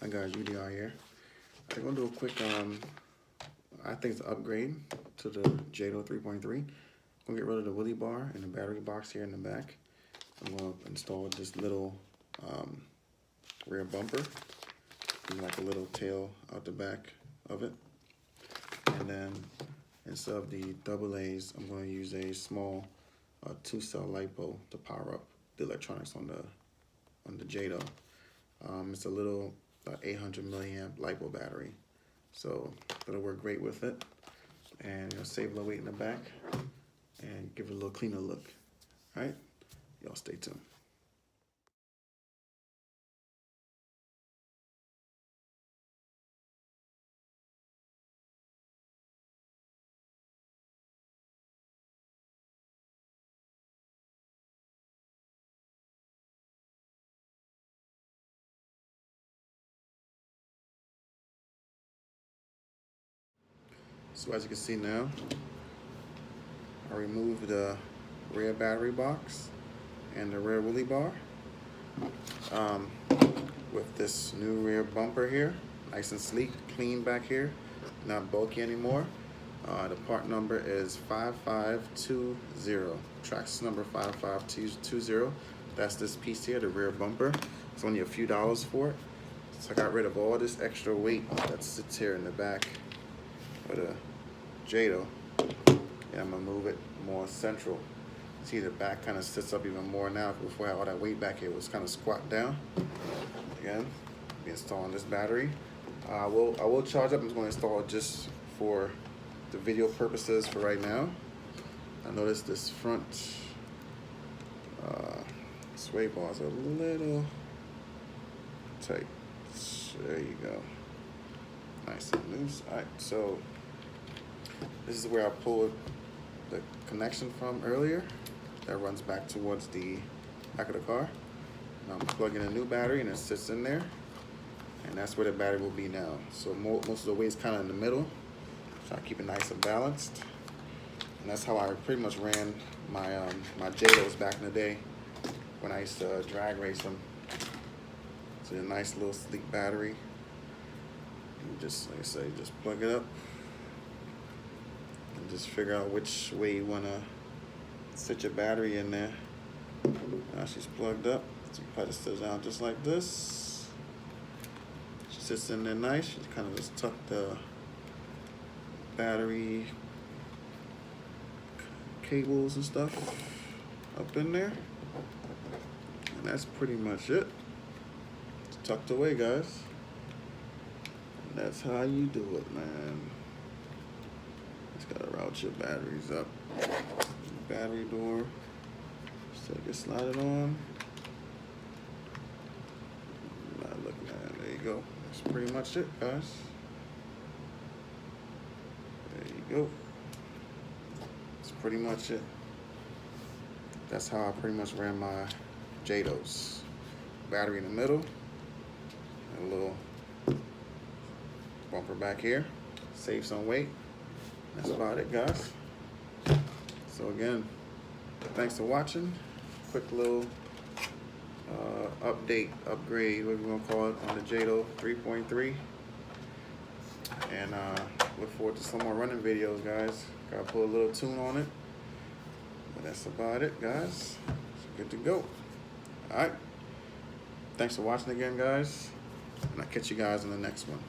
I got UDR here. I'm gonna do a quick, I think it's an upgrade to the Jato 3.3. I'm gonna get rid of the wheelie bar and the battery box here in the back. I'm gonna install this little rear bumper and like a little tail out the back of it. And then instead of the double A's, I'm gonna use a small 2-cell LiPo to power up the electronics on the Jato. It's a little 800 milliamp LiPo battery, so that'll work great with it, and it'll save a little weight in the back and give it a little cleaner look. All right, y'all stay tuned. So as you can see now, I removed the rear battery box and the rear wheelie bar with this new rear bumper here, nice and sleek, clean back here, not bulky anymore. The part number is 5520, Traxxas number 5520. That's this piece here, the rear bumper. It's only a few dollars for it. So I got rid of all this extra weight that sits here in the back of the Jato, and I'm gonna move it more central. See, the back kind of sits up even more now. Before I had all that weight back here, it was kind of squat down. Again, be installing this battery. I will charge up. I'm just going to install it just for the video purposes for right now. I noticed this front sway bar is a little tight. There you go. Nice and loose. All right, so this is where I pulled the connection from earlier. That runs back towards the back of the car. Now I'm plugging a new battery and it sits in there. And that's where the battery will be now. So most of the weight's kind of in the middle. Try to keep it nice and balanced. And that's how I pretty much ran my my Jatos back in the day when I used to drag race them. So a nice little sleek battery. And just, like I say, just plug it up. And just figure out which way you want to sit your battery in there. Now she's plugged up. So you pedestal down just like this. She sits in there nice. You kind of just tuck the battery cables and stuff up in there. And that's pretty much it. It's tucked away, guys. And that's how you do it, man. Just gotta route your batteries up. Battery door. Just take it, slide it on. Not looking at it. There you go. That's pretty much it, guys. There you go. That's pretty much it. That's how I pretty much ran my Jatos. Battery in the middle. And a little bumper back here. Save some weight. That's about it, guys. So again, thanks for watching. Quick little update, upgrade, whatever you want to call it, on the Jato 3.3. And look forward to some more running videos, guys. Gotta put a little tune on it. But that's about it, guys. It's good to go. All right. Thanks for watching again, guys. And I'll catch you guys in the next one.